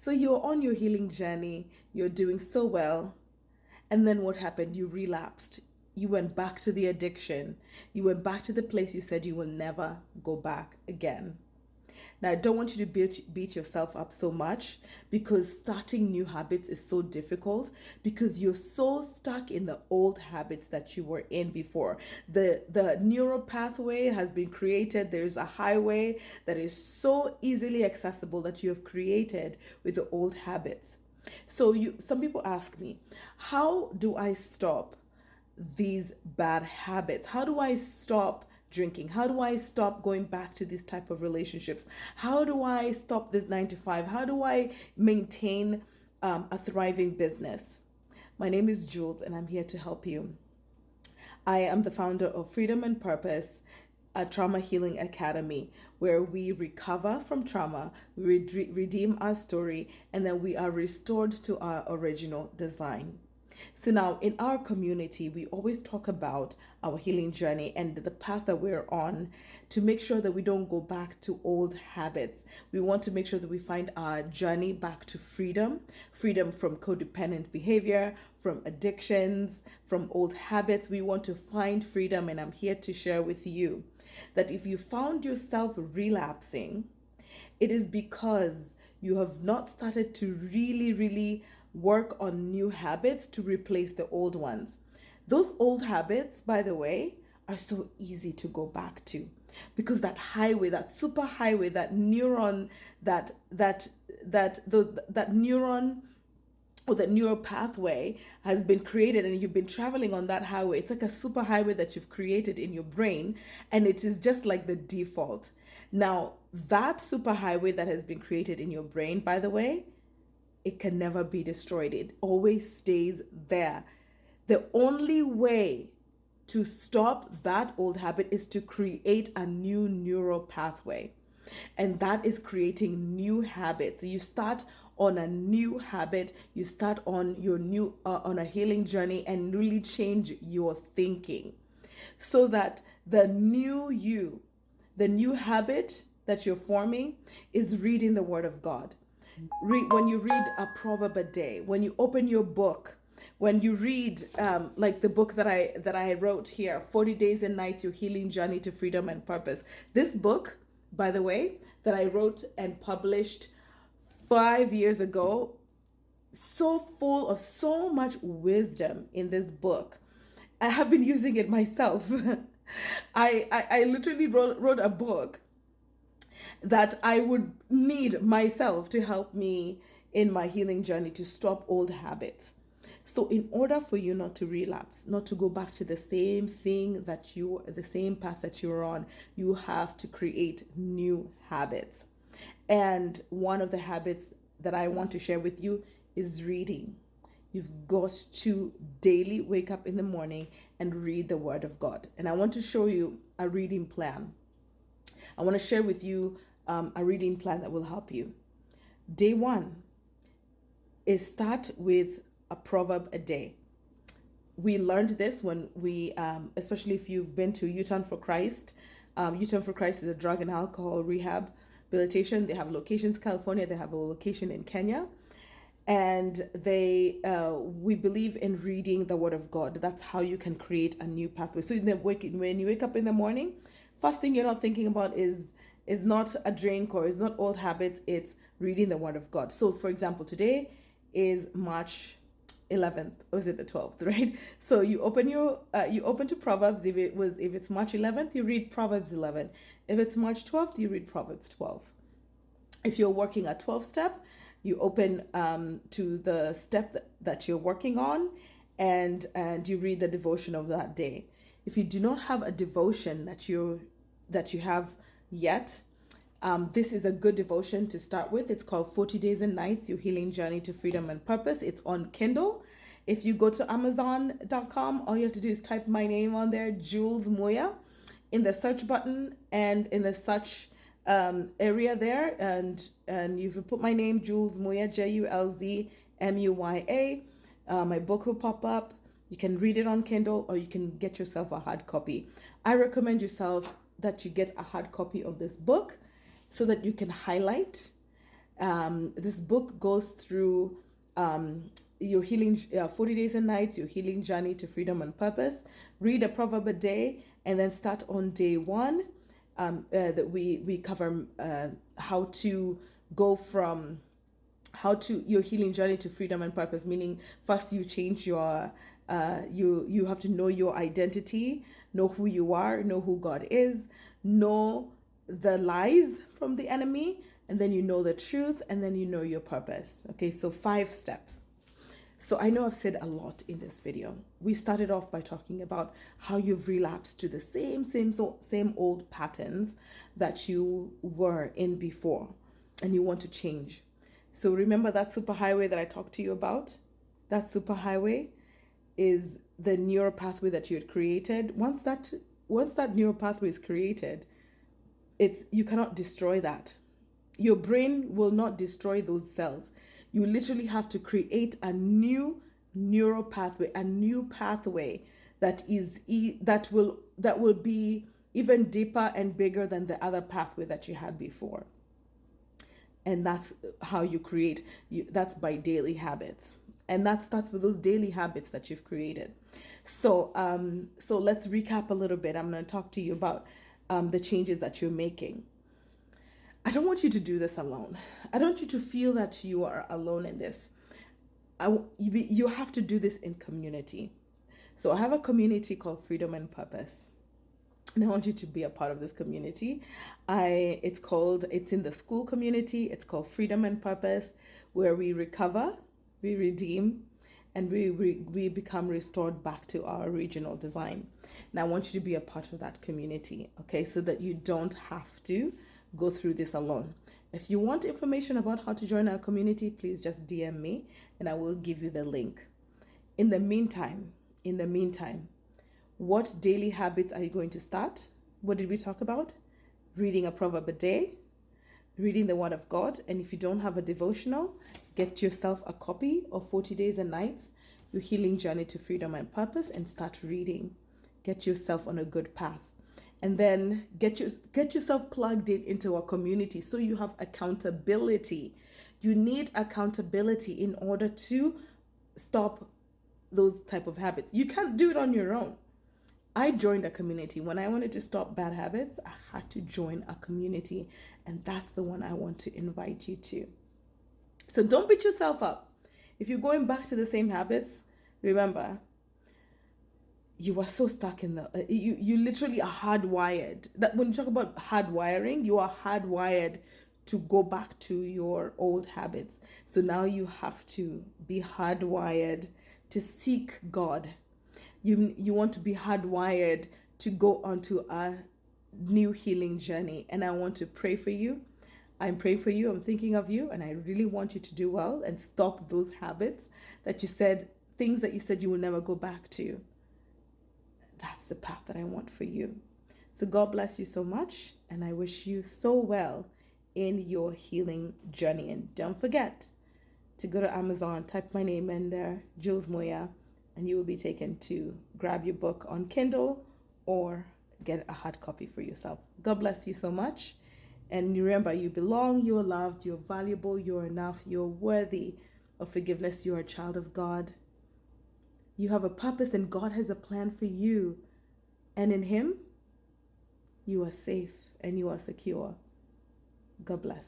So you're on your healing journey, you're doing so well, and then what happened? You relapsed. You went back to the addiction. You went back to the place you said you will never go back again. Now, I don't want you to beat yourself up so much because starting new habits is so difficult because you're so stuck in the old habits that you were in before. The neural pathway has been created. There's a highway that is so easily accessible that you have created with the old habits. So some people ask me, how do I stop these bad habits? How do I stop drinking? How do I stop going back to these type of relationships? How do I stop this 9 to 5? How do I maintain a thriving business? My name is Jules, and I'm here to help you. I am the founder of Freedom and Purpose, a trauma healing academy where we recover from trauma, we redeem our story, and then we are restored to our original design. So now in our community, we always talk about our healing journey and the path that we're on to make sure that we don't go back to old habits. We want to make sure that we find our journey back to freedom, freedom from codependent behavior, from addictions, from old habits. We want to find freedom, and I'm here to share with you that if you found yourself relapsing, it is because you have not started to really work on new habits to replace the old ones. Those old habits, by the way, are so easy to go back to because that highway, that super highway, that neuron, that neuron or the neural pathway has been created and you've been traveling on that highway. It's like a super highway that you've created in your brain, and it is just like the default. Now, that super highway that has been created in your brain, by the way, it can never be destroyed. It always stays there. The only way to stop that old habit is to create a new neural pathway. And that is creating new habits. You start on a new habit, you start on your new on a healing journey and really change your thinking so that the new habit that you're forming is reading the word of God. When you read a proverb a day, when you open your book, when you read like the book that I wrote here, 40 Days and Nights, Your Healing Journey to Freedom and Purpose. This book, by the way, that I wrote and published 5 years ago, so full of so much wisdom in this book. I have been using it myself. I literally wrote a book that I would need myself to help me in my healing journey to stop old habits. So in order for you not to relapse, not to go back to the same thing the same path that you're on, you have to create new habits. And one of the habits that I want to share with you is reading. You've got to daily wake up in the morning and read the Word of God. And I want to show you a reading plan. I want to share with you a reading plan that will help you. Day one is start with a proverb a day. We learned this when we, especially if you've been to U-Turn for Christ. U-Turn for Christ is a drug and alcohol rehabilitation. They have locations in California. They have a location in Kenya. And we believe in reading the Word of God. That's how you can create a new pathway. So when you wake up in the morning, first thing you're not thinking about is not a drink or is not old habits. It's reading the Word of God. So, for example, today is March 11th, or is it the 12th, right? So you open to Proverbs. If it's March 11th, you read Proverbs 11. If it's March 12th, you read Proverbs 12. If you're working a 12-step, you open to the step that you're working on, and you read the devotion of that day. If you do not have a devotion that you have yet, this is a good devotion to start with. It's called 40 Days and Nights, Your Healing Journey to Freedom and Purpose. It's on Kindle. If you go to Amazon.com, all you have to do is type my name on there, Jules Moya, in the search button and in the search area there, and if you put my name, Jules Moya, JULZMUYA, my book will pop up. You can read it on Kindle, or you can get yourself a hard copy. I recommend that you get a hard copy of this book so that you can highlight This book goes through your healing 40 days and nights, your healing journey to freedom and purpose. Read a proverb a day, and then start on day one. That we cover how to go from your healing journey to freedom and purpose, meaning first you change your you have to know your identity, know who you are, know who God is, know the lies from the enemy, and then you know the truth, and then you know your purpose. Okay, so 5 steps. So I know I've said a lot in this video. We started off by talking about how you've relapsed to the same old patterns that you were in before, and you want to change. So remember that superhighway that I talked to you about? That superhighway is the neural pathway that you had created. Once that neural pathway is created, you cannot destroy that. Your brain will not destroy those cells. You literally have to create a new neural pathway, a new pathway that will be even deeper and bigger than the other pathway that you had before. And that's how you create. That's by daily habits, and that starts with those daily habits that you've created. So let's recap a little bit. I'm going to talk to you about the changes that you're making. I don't want you to do this alone. I don't want you to feel that you are alone in this. You have to do this in community. So I have a community called Freedom and Purpose, and I want you to be a part of this community. It's in the school community. It's called Freedom and Purpose, where we recover, we redeem, and we become restored back to our original design. And I want you to be a part of that community, okay, so that you don't have to go through this alone. If you want information about how to join our community, please just DM me and I will give you the link. In the meantime, what daily habits are you going to start? What did we talk about? Reading a proverb a day, reading the Word of God, and if you don't have a devotional, get yourself a copy of 40 Days and Nights, Your Healing Journey to Freedom and Purpose, and start reading. Get yourself on a good path. And then get yourself plugged into a community so you have accountability. You need accountability in order to stop those type of habits. You can't do it on your own. I joined a community. When I wanted to stop bad habits, I had to join a community, and that's the one I want to invite you to. So don't beat yourself up. If you're going back to the same habits, remember, you are so stuck in you literally are hardwired. That when you talk about hardwiring, you are hardwired to go back to your old habits. So now you have to be hardwired to seek God. You want to be hardwired to go onto a new healing journey. And I want to pray for you. I'm praying for you. I'm thinking of you. And I really want you to do well and stop those habits things that you said you will never go back to. That's the path that I want for you. So God bless you so much. And I wish you so well in your healing journey. And don't forget to go to Amazon, type my name in there, Jules Moya, and you will be taken to grab your book on Kindle or get a hard copy for yourself. God bless you so much. And remember, you belong, you're loved, you're valuable, you're enough, you're worthy of forgiveness, you're a child of God. You have a purpose and God has a plan for you. And in Him, you are safe and you are secure. God bless.